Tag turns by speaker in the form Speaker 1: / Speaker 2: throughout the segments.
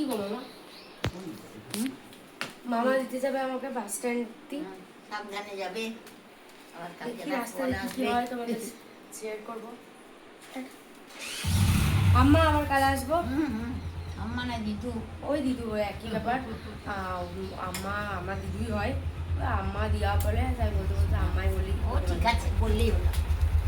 Speaker 1: গো মামা? মামা দিতে যাবে আমাকে বাস স্ট্যান্ড দিয়ে।
Speaker 2: সাবধানে যাবে, আবার কালকে
Speaker 1: দেখি
Speaker 2: রাত
Speaker 1: রাস্তায়
Speaker 2: পরে
Speaker 1: কি কি
Speaker 2: আসবে।
Speaker 1: হয় তোমাদের শেয়ার করবো। আম্মা আবার কাল আসবো।
Speaker 2: আম্মা না দিদু?
Speaker 1: ওই দিদু, ওই একই ব্যাপার। আম্মা আমার দিদুই হয়। আম্মা দিয়া বলে, তাই বলতে বলতে আম্মাই বলি।
Speaker 2: ও ঠিক আছে, বললেই হলো।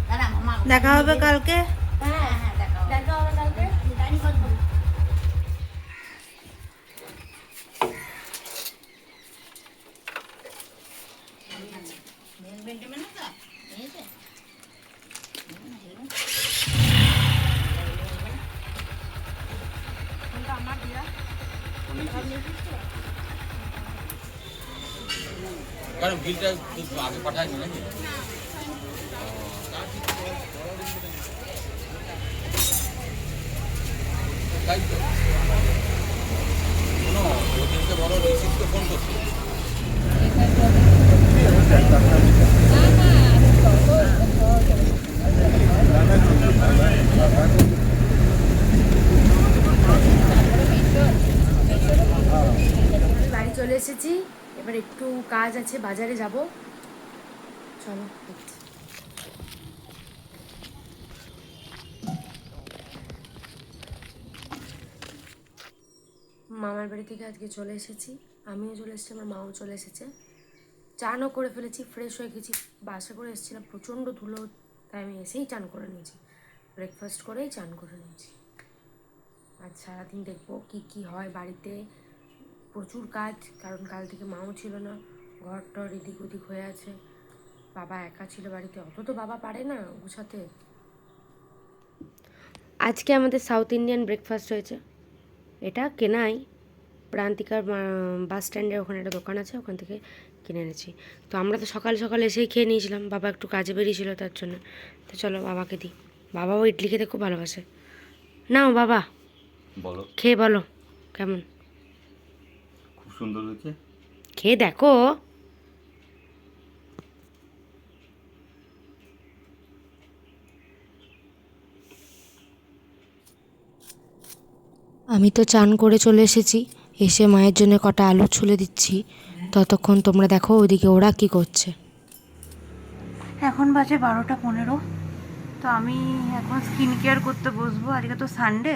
Speaker 2: দাঁড়া মামা,
Speaker 3: দেখা হবে কালকে।
Speaker 1: হ্যাঁ
Speaker 2: হ্যাঁ দেখা হবে।
Speaker 1: দেখা হবে কালকে।
Speaker 2: গাড়ি কত?
Speaker 1: আমার দিয়া
Speaker 4: কারণ বিলটা আগে পাঠায়নি নাকি? তাই তো শোনো, ওদেরকে বড় রিসিভকে ফোন করছি।
Speaker 1: বাড়ি চলে এসেছি। এবার একটু কাজ আছে, বাজারে যাব। চলো দেখছি। মামার বাড়ি থেকে আজকে চলে এসেছি। আমিও চলে এসেছি, আমার মাও চলে এসেছে। চানও করে ফেলেছি, ফ্রেশ হয়ে গেছি। বাসে করে এসেছিলাম, প্রচণ্ড ধুলো, তাই আমি এসেই চান করে নিয়েছি। ব্রেকফাস্ট করেই চান করে নিয়েছি। আজ সারাদিন দেখবো কি কি হয় বাড়িতে। প্রচুর কাজ, কারণ কাল থেকে মাও ছিল না, ঘর টর এদিক ওদিক হয়ে আছে। বাবা একা ছিল বাড়িতে, অত তো বাবা পারে না গুছাতে। আজকে আমাদের সাউথ ইন্ডিয়ান ব্রেকফাস্ট হয়েছে। এটা কেনাই, প্রান্তিকার বাস স্ট্যান্ডের ওখানে একটা দোকান আছে, ওখান থেকে কিনে এনেছি। তো আমরা তো সকাল সকাল এসেই খেয়ে নিয়েছিলাম, বাবা একটু কাজে বেরিয়েছিল তার জন্য। তো চলো বাবাকে দিই। বাবাও ইডলি খেতে খুব ভালোবাসে। নাও বাবা,
Speaker 4: বলো,
Speaker 1: খেয়ে বলো কেমন।
Speaker 4: খুব সুন্দর হয়েছে।
Speaker 1: খেয়ে দেখো। আমি তো চান করে চলে এসেছি, এসে মায়ের জন্য কটা আলু ছুলে দিচ্ছি। ততক্ষণ তোমরা দেখো ওইদিকে ওরা কি করছে।
Speaker 3: এখন বাজে 12টা 15। তো আমি এখন স্কিন কেয়ার করতে বসবো। আজকে তো সানডে,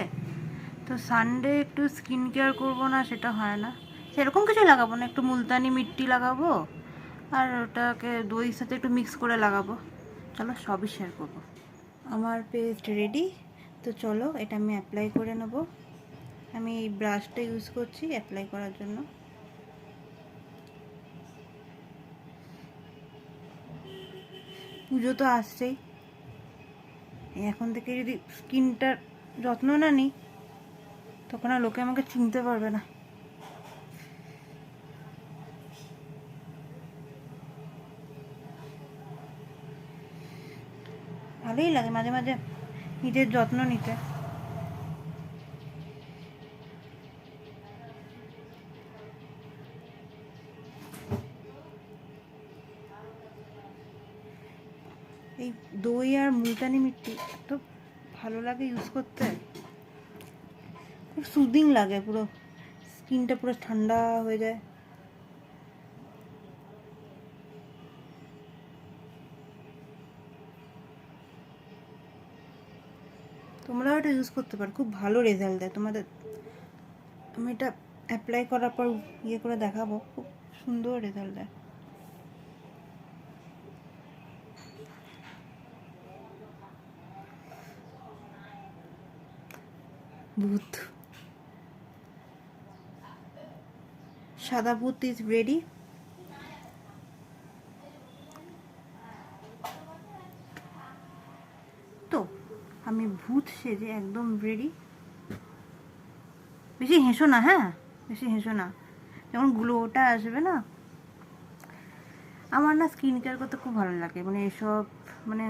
Speaker 3: তো সানডে একটু স্কিন কেয়ার করবো না সেটা হয় না। সেরকম কিছু লাগাবো না, একটু মুলতানি মিট্টি লাগাবো আর ওটাকে দইয়ের সাথে একটু মিক্স করে লাগাবো। চলো সবই শেয়ার করবো। আমার পেস্ট রেডি, তো চলো এটা আমি অ্যাপ্লাই করে নেবো। আমি এই ব্রাশটা ইউজ করছি অ্যাপ্লাই করার জন্য। পুজো তো আসছেই, এখন থেকে যদি স্কিনটার যত্ন না নিই তখন আর লোকে আমাকে চিনতে পারবে না। ভালোই লাগে মাঝে মাঝে নিজের যত্ন নিতে। এই দই আর মুলতানি মিট্টি এত ভালো লাগে ইউজ করতে, খুব সুদিং লাগে, পুরো স্কিনটা পুরো ঠান্ডা হয়ে যায়। তোমরাও এটা ইউজ করতে পারো, খুব ভালো রেজাল্ট দেয় তোমাদের। আমি এটা অ্যাপ্লাই করার পর ইয়ে করে দেখাবো, খুব সুন্দর রেজাল্ট দেয়। ভূত, সাদা ভূত ইজ রেডি। তো আমি ভূত সেজে একদম রেডি। বেশি হেসো না, হ্যাঁ বেশি হেসো না, যেমন গ্লোটা আসবে না। আমার না স্কিন কেয়ার করতে খুব ভালো লাগে, মানে এসব মানে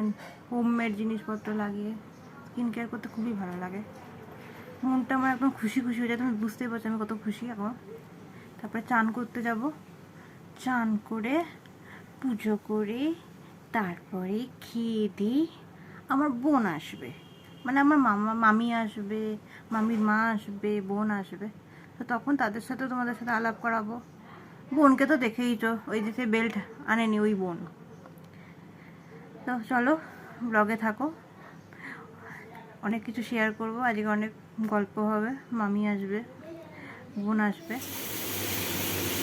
Speaker 3: হোমমেড জিনিসপত্র লাগিয়ে স্কিন কেয়ার করতে খুবই ভালো লাগে। মনটা আমার একদম খুশি খুশি হয়ে যায়, তুমি বুঝতেই পারছো আমি কত খুশি এখন। তারপরে চান করতে যাব, চান করে পুজো করে তারপরে খেয়ে দিই। আমার বোন আসবে, মানে আমার মামি আসবে, মামির মা আসবে, বোন আসবে। তো তখন তাদের সাথে তোমাদের সাথে আলাপ করাবো। বোনকে তো দেখেইছো, ওই যে সে বেল্ট আনেনি ওই বোন। তো চলো ব্লগে থাকো, অনেক কিছু শেয়ার করব আজকে, অনেক গল্প হবে, মামি আসবে, বোন আসবে।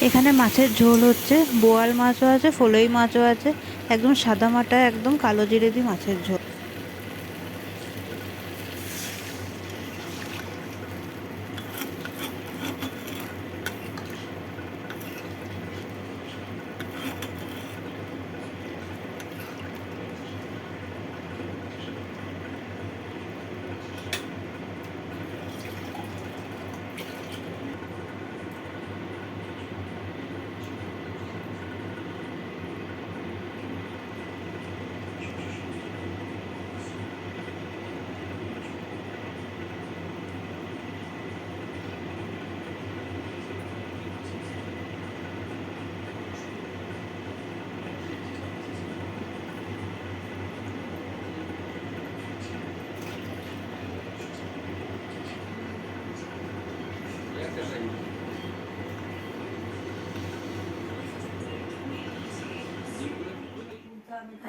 Speaker 3: এখানে মাছের ঝোল হচ্ছে, বোয়াল মাছও আছে, ফলই মাছও আছে, একদম সাদা মাটা, একদম কালো জিরে দিয়ে মাছের ঝোল।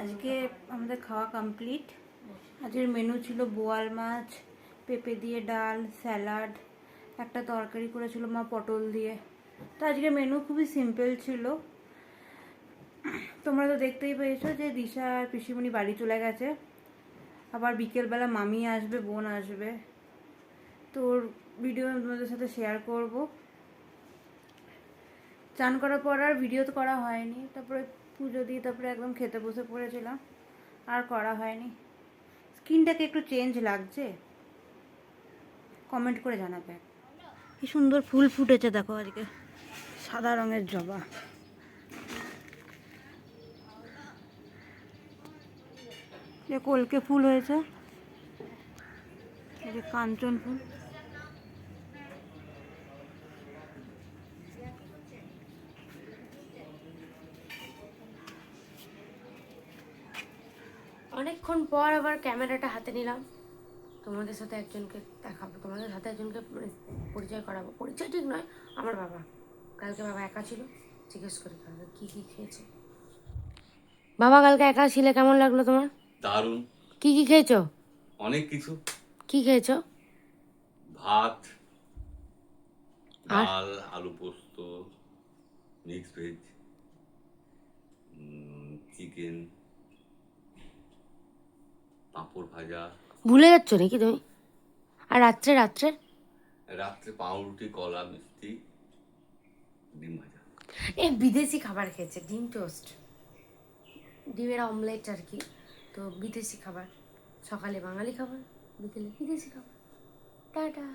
Speaker 3: আজকে আমাদের খাওয়া কমপ্লিট। আজকের মেনু ছিল বোয়াল মাছ, পেঁপে দিয়ে ডাল, স্যালাড, একটা তরকারি করেছিল মা পটল দিয়ে। তো আজকের মেনু খুবই সিম্পল ছিল। তোমরা তো দেখতেই পেয়েছো যে দিশা আর পিসিমণি বাড়ি চলে গেছে, আবার বিকেলবেলা মামি আসবে, বোন আসবে। তোর ভিডিও আমি তোমাদের সাথে শেয়ার করব। চান করার পর আর ভিডিও তো করা হয়নি, তারপরে পুজো দিয়ে তারপরে একদম খেতে বসে পড়েছিলাম, আর করা হয়নি। স্কিনটাকে একটু চেঞ্জ লাগছে, কমেন্ট করে জানাবে। কি সুন্দর ফুল ফুটেছে দেখো আজকে, সাদা রঙের জবা। যে কলকে ফুল হয়েছে, এই যে কাঞ্চন ফুল।
Speaker 1: অনেকক্ষণ পর আবার ক্যামেরাটা হাতে নিলাম, তোমাদের সাথে একজনকে দেখাবো, তোমাদের সাথে একজনকে মানে পরিচয় করাবো। পরিচয় ঠিক নয়, আমার বাবা। কালকে বাবা একা ছিল, জিজ্ঞেস করি কালকে কী কী খেয়েছে। বাবা কালকে একা ছিলে, কেমন লাগলো তোমার?
Speaker 4: দারুণ।
Speaker 1: কি কি খেয়েছো?
Speaker 4: অনেক কিছু।
Speaker 1: কি খেয়েছো?
Speaker 4: ভাত,
Speaker 1: আর?
Speaker 4: ডাল, আলু পোস্ত, মিক্স ভেজ, চিকেন, পাঁপড় ভাজা।
Speaker 1: ভুলে যাচ্ছ নাকি তুমি? আর রাত্রে রাত্রে
Speaker 4: রাত্রে পাউরুটি, কলা, মিষ্টি, ডিম ভাজা।
Speaker 1: এ বিদেশি খাবার খেয়েছে, ডিম টোস্ট, ডিমের অমলেট আর কি। তো বিদেশি খাবার, সকালে বাঙালি খাবার, বিকেলে বিদেশি খাবার। টাটা।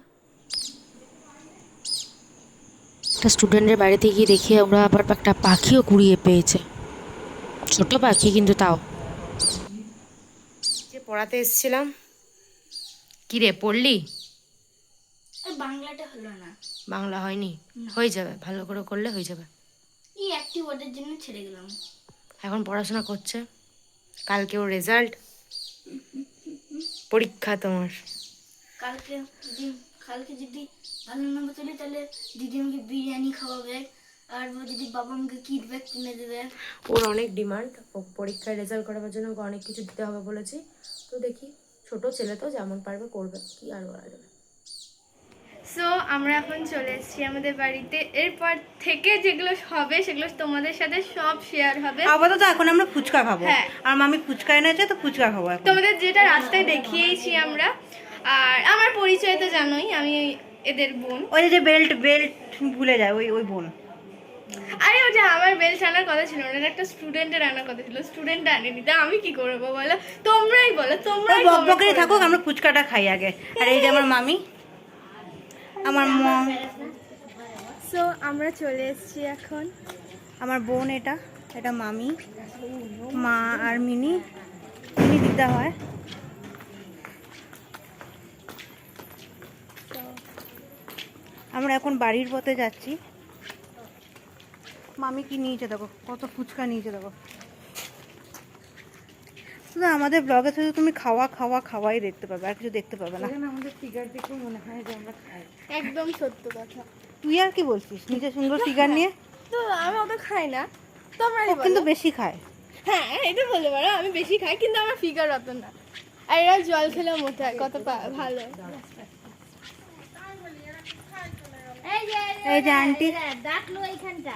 Speaker 1: একটা স্টুডেন্টের বাড়িতে গিয়ে দেখি ওরা আবার একটা পাখিও কুড়িয়ে পেয়েছে, ছোট পাখি কিন্তু তাও। যে পড়াতে এসেছিলাম, কি রে পড়লি?
Speaker 5: বাংলাটা হলো না,
Speaker 1: বাংলা হয়নি? হয়ে যাবে, ভালো করে করলে হয়ে যাবে।
Speaker 5: এই একটি ওয়ার্ডের জন্য ছেড়ে গেলাম।
Speaker 1: এখন পড়াশোনা করছে, কালকে ওর রেজাল্ট, পরীক্ষা তোমার।
Speaker 5: কালকে যদি ভালো নম্বর তুলি তাহলে দিদি আমাকে বিরিয়ানি খাওয়াবে, আর যদি বাবা আমাকে কিট ব্যাগ কিনে দেবে।
Speaker 1: ওর অনেক ডিমান্ড, ও পরীক্ষায় রেজাল্ট করাবার জন্য ওকে অনেক কিছু দিতে হবে বলেছি। তো দেখি, ছোট ছেলে তো যেমন পারবে করবে, কি আর বলা যাবে।
Speaker 6: সো আমরা এখন চলে এসেছি আমাদের বাড়িতে। এরপর থেকে যেগুলো হবে সেগুলো তোমাদের সাথে সব শেয়ার হবে।
Speaker 3: আপাতত এখন আমরা ফুচকা খাবো,
Speaker 6: হ্যাঁ।
Speaker 3: আর মামি ফুচকা এনেছে, তো ফুচকা খাবো এখন।
Speaker 6: তোমাদের যেটা রাস্তায় দেখিয়েছি আমরা। আর আমার পরিচয় তো জানোই, আমি এদের বোন।
Speaker 3: ওই যে বেল্ট ভুলে যায়, ওই বোন।
Speaker 6: আরে ওটা আমার বেল্ট আনার কথা ছিল না, একটা স্টুডেন্টের আনার কথা ছিল, স্টুডেন্ট আনেনি। তা আমি কি করবো বলো? তোমরাই বলো, তোমরাই
Speaker 3: বকবকেই থাকুক, আমরা ফুচকাটা খাই আগে। আর এই যে আমার মামি, আমার মম।
Speaker 6: সো আমরা চলে এসেছি এখন।
Speaker 3: আমার বোন, এটা মামি, মা আর মিনি দিতে হয়। আমরা এখন বাড়ির পথে যাচ্ছি। মামি কি নিয়েছে দেখো, কত ফুচকা নিয়েছে দেখো। শুধু আমাদের ব্লগে শুধু তুমি খাওয়া খাওয়া খাওয়াই দেখতে পাবে, আর কিছু দেখতে পাবে না।
Speaker 1: আমাদের ফিগার দেখেও মনে হয় যে আমরা খাই।
Speaker 6: একদম সত্য কথা।
Speaker 3: তুই আর কি বলছিস নিজে সুন্দর ফিগার নিয়ে?
Speaker 6: তো আমি অত খাই না, তোমরা
Speaker 3: ও কিন্তু বেশি খায়।
Speaker 6: হ্যাঁ এটা বলতে পারো, আমি বেশি খাই কিন্তু আমার ফিগার অত না। আর এরা জল খেলেও মোটা হয়, কত ভালো।
Speaker 3: এই যে আন্টি
Speaker 2: ডাকলো এইখানটা।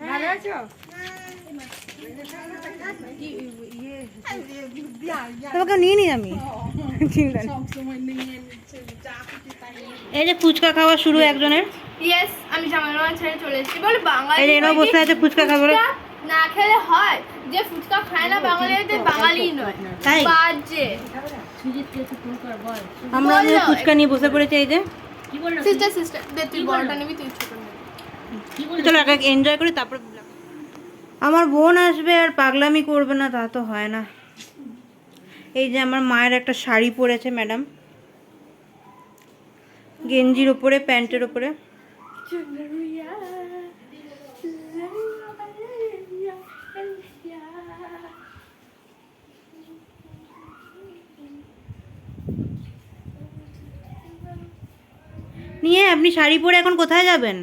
Speaker 1: ভালো আছো?
Speaker 3: তোমাকে নিয়ে নি আমি, চিন্তা নেই। এই যে ফুচকা খাওয়া শুরু একজনের।
Speaker 6: ইয়েস, আমি জামালপুর ছেড়ে চলে এসেছি। বলে বাঙালি
Speaker 3: এই যে এরাও বসে আছে ফুচকা খাবে।
Speaker 6: না খেলে হয়? যে ফুচকা খায় না বাঙালিদের বাঙালি নয়,
Speaker 3: তাই?
Speaker 6: বাজে।
Speaker 3: আমরা
Speaker 6: বলো।
Speaker 3: ফুচকা নিয়ে বসে পড়েছি। এই যে
Speaker 6: সিস্টার দে, তুই বড়টা নিবি, তুই ছোট নিবি।
Speaker 3: চলো এক এনজয় করি তারপর। আমার বোন আসবে আর পাগলামি করবে না তা তো হয় না। এই যে আমার মায়ের একটা শাড়ি পরেছে ম্যাডাম, গেঞ্জির ওপরে প্যান্টের ওপরে। নিয়ে আপনি শাড়ি পরে এখন কোথায় যাবেন?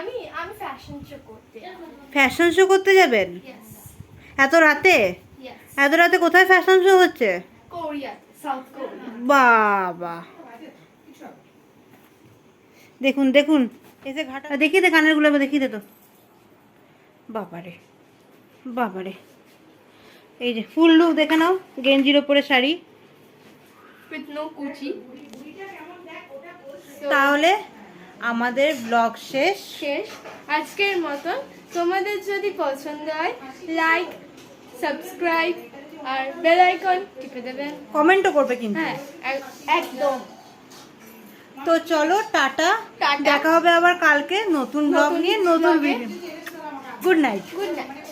Speaker 6: আমি ফ্যাশন শো করতে যাবো।
Speaker 3: ফ্যাশন শো করতে যাবেন
Speaker 6: ইয়েস
Speaker 3: এত রাতে?
Speaker 6: ইয়েস,
Speaker 3: এত রাতে কোথায় ফ্যাশন শো হচ্ছে?
Speaker 6: কোরিয়াতে, সাউথ কোরিয়া।
Speaker 3: বাবা দেখুন দেখুন, এসে ঘাটা দেখিয়ে দে, কানের গুলো দেখিয়ে দে তো। বাবারে বাবারে, এই যে ফুল লুক দেখে নাও, গেঞ্জির ওপরে শাড়ি।
Speaker 6: উইথ নো কুচি।
Speaker 3: তাহলে আমাদের ব্লগ শেষ।
Speaker 6: আজকের মতন। তোমাদের যদি পছন্দ হয় লাইক, সাবস্ক্রাইব আর বেল আইকন টিপে দেবেন।
Speaker 3: কমেন্টও করবে কিন্তু।
Speaker 6: হ্যাঁ একদম।
Speaker 3: তো চলো টাটা,
Speaker 6: টাটা।
Speaker 3: দেখা হবে আবার কালকে নতুন ব্লগ নিয়ে, নতুন
Speaker 6: vlog এ।
Speaker 3: Video. Good night.
Speaker 6: Good night.